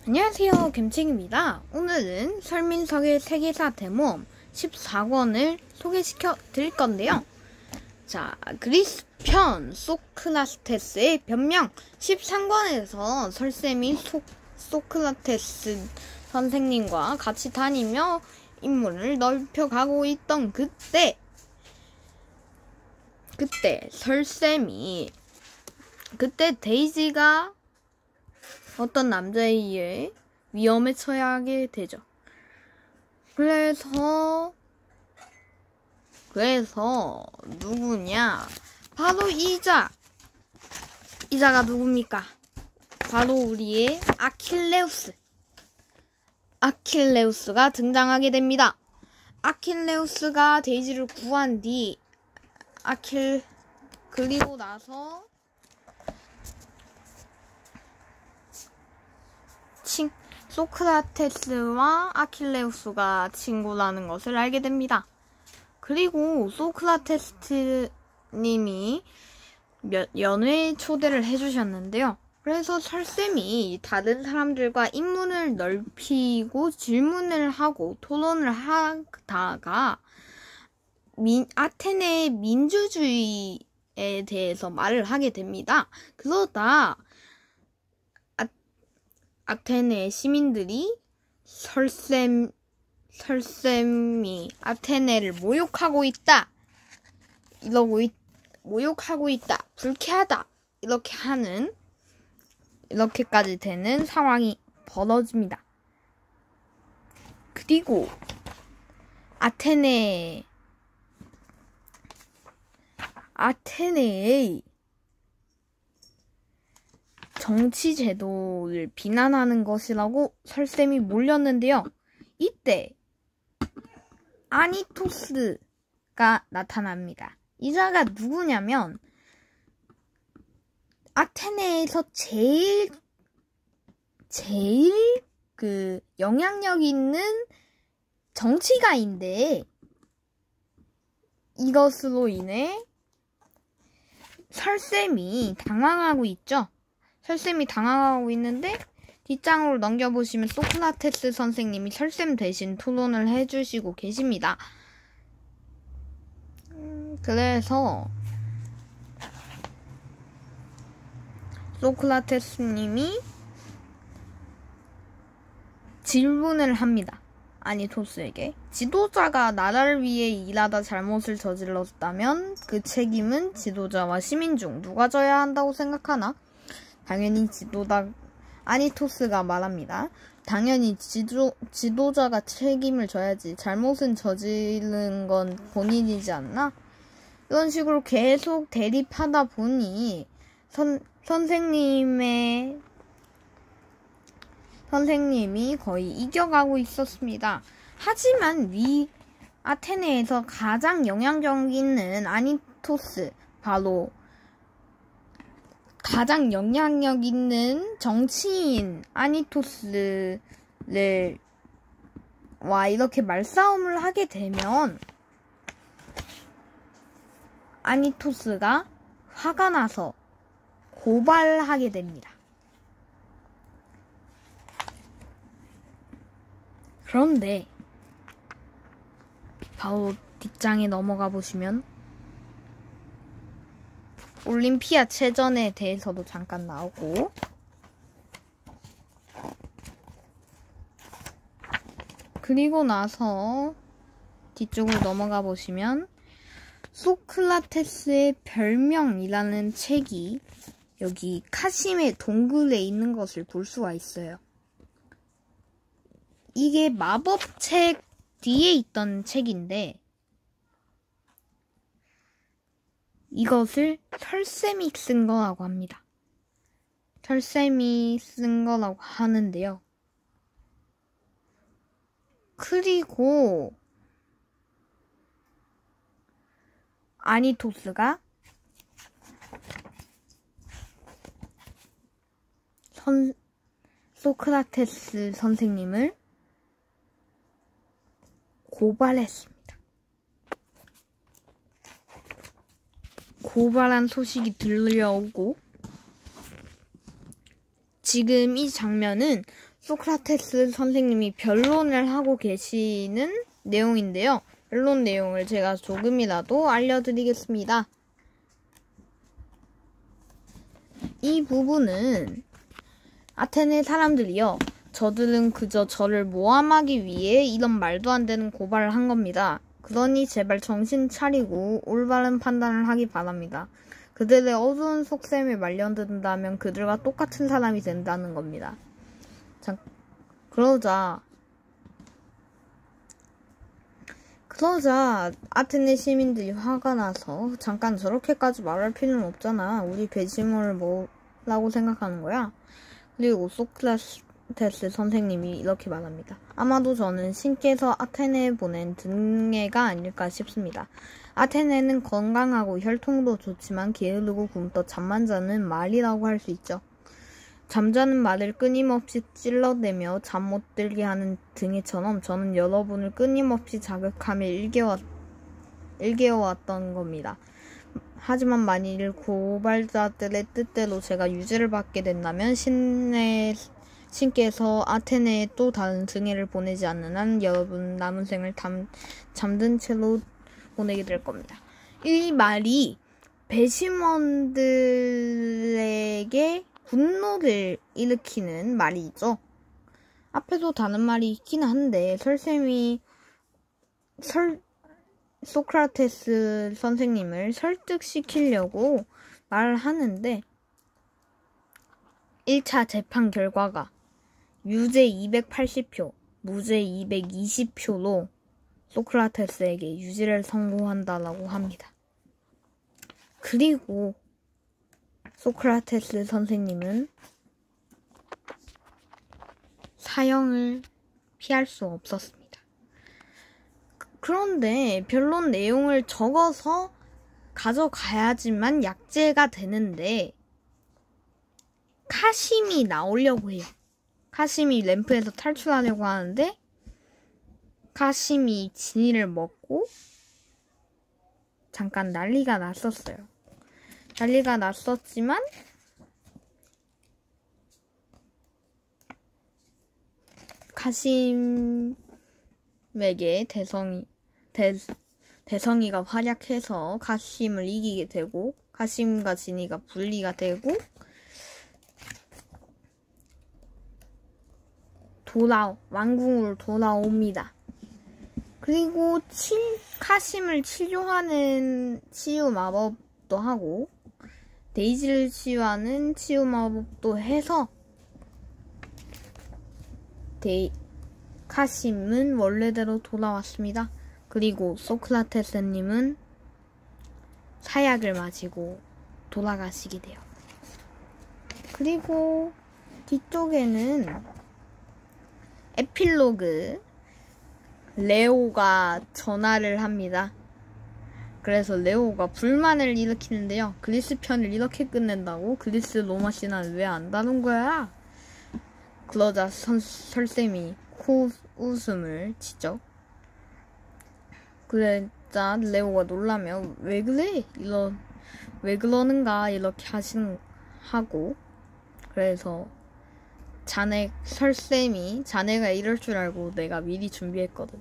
안녕하세요, 김책입니다. 오늘은 설민석의 세계사 대모험 14권을 소개시켜 드릴 건데요. 자, 그리스 편 소크라테스의 변명 13권에서 설쌤이 소크라테스 선생님과 같이 다니며 인물을 넓혀가고 있던 그때 설쌤이 데이지가 어떤 남자에 의해 위험에 처하게 되죠. 그래서 누구냐? 바로 이자가 누굽니까? 바로 우리의 아킬레우스가 등장하게 됩니다. 아킬레우스가 데이지를 구한 뒤 그리고 나서 소크라테스와 아킬레우스가 친구라는 것을 알게 됩니다. 그리고 소크라테스 님이 연회에 초대를 해주셨는데요. 그래서 설쌤이 다른 사람들과 인문을 넓히고 질문을 하고 토론을 하다가 아테네의 민주주의에 대해서 말을 하게 됩니다. 그러다 아테네 시민들이 설쌤이 아테네를 모욕하고 있다, 불쾌하다, 이렇게까지 되는 상황이 벌어집니다. 그리고 아테네의 정치 제도를 비난하는 것이라고 설쌤이 몰렸는데요. 이때 아니토스가 나타납니다. 이자가 누구냐면 아테네에서 제일 영향력 있는 정치가인데, 이것으로 인해 설쌤이 당황하고 있죠. 설쌤이 당황하고 있는데 뒷장으로 넘겨보시면 소크라테스 선생님이 설쌤 대신 토론을 해주시고 계십니다. 그래서 소크라테스님이 질문을 합니다. 아니토스에게. 지도자가 나라를 위해 일하다 잘못을 저질렀다면 그 책임은 지도자와 시민 중 누가 져야 한다고 생각하나? 당연히 아니토스가 말합니다. 당연히 지도자가 책임을 져야지. 잘못은 저지른 건 본인이지 않나? 이런 식으로 계속 대립하다 보니 선생님이 거의 이겨가고 있었습니다. 하지만 아테네에서 가장 영향력 있는 아니토스, 바로 가장 영향력 있는 정치인 아니토스와 이렇게 말싸움을 하게 되면 아니토스가 화가 나서 고발하게 됩니다. 그런데 바로 뒷장에 넘어가 보시면 올림피아체전에 대해서도 잠깐 나오고, 그리고 나서 뒤쪽으로 넘어가 보시면 소크라테스의 별명이라는 책이 여기 카심의 동굴에 있는 것을 볼 수가 있어요. 이게 마법책 뒤에 있던 책인데 이것을 설쌤이 쓴 거라고 합니다. 설쌤이 쓴 거라고 하는데요. 그리고 아니토스가 소크라테스 선생님을 고발했습니다. 고발한 소식이 들려오고, 지금 이 장면은 소크라테스 선생님이 변론을 하고 계시는 내용인데요. 변론 내용을 제가 조금이라도 알려드리겠습니다. 이 부분은 아테네 사람들이요. 저들은 그저 저를 모함하기 위해 이런 말도 안 되는 고발을 한 겁니다. 그러니 제발 정신 차리고 올바른 판단을 하기 바랍니다. 그들의 어두운 속셈에 말려든다면 그들과 똑같은 사람이 된다는 겁니다. 그러자 아테네 시민들이 화가 나서 잠깐 저렇게까지 말할 필요는 없잖아. 우리 배심원을 뭐라고 생각하는 거야? 그리고 소크라테스 선생님이 이렇게 말합니다. 아마도 저는 신께서 아테네에 보낸 등예가 아닐까 싶습니다. 아테네는 건강하고 혈통도 좋지만 게으르고 굶떠 잠만 자는 말이라고 할 수 있죠. 잠자는 말을 끊임없이 찔러대며 잠 못 들게 하는 등예처럼 저는 여러분을 끊임없이 자극하며 일깨워왔던 겁니다. 하지만 만일 고발자들의 뜻대로 제가 유죄를 받게 된다면 신께서 아테네에 또 다른 등예를 보내지 않는 한 여러분 남은 생을 잠든 채로 보내게 될 겁니다. 이 말이 배심원들에게 분노를 일으키는 말이죠. 앞에도 다른 말이 있긴 한데 소크라테스 선생님을 설득시키려고 말을 하는데 1차 재판 결과가 유죄 280표, 무죄 220표로 소크라테스에게 유죄를 선고한다라고 합니다. 그리고 소크라테스 선생님은 사형을 피할 수 없었습니다. 그런데 변론 내용을 적어서 가져가야지만 약제가 되는데 카심이 나오려고 해요. 카심이 램프에서 탈출하려고 하는데 카심이 진이를 먹고 잠깐 난리가 났었어요. 난리가 났었지만 카심에게 대성이가 활약해서 카심을 이기게 되고 카심과 진이가 분리가 되고 왕궁으로 돌아옵니다. 그리고 카심을 치료하는 치유 마법도 하고 데이지를 치유하는 치유 마법도 해서 카심은 원래대로 돌아왔습니다. 그리고 소크라테스님은 사약을 마시고 돌아가시게 돼요. 그리고 뒤쪽에는 에필로그 레오가 전화를 합니다. 그래서 레오가 불만을 일으키는데요. 그리스 편을 이렇게 끝낸다고? 그리스 로마 신화는 왜 안 다룬 거야? 그러자 설쌤이 코웃음을 치죠. 그러자 레오가 놀라며 왜 그래? 왜 그러는가? 이렇게 하고 그래서 설쌤이 자네가 이럴 줄 알고 내가 미리 준비했거든.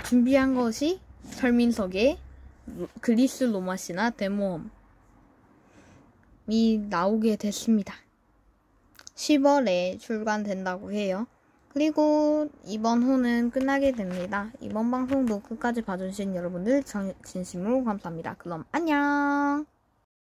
준비한 것이 설민석의 그리스 로마 신화 대모험이 나오게 됐습니다. 10월에 출간된다고 해요. 그리고 이번 호는 끝나게 됩니다. 이번 방송도 끝까지 봐주신 여러분들 진심으로 감사합니다. 그럼 안녕.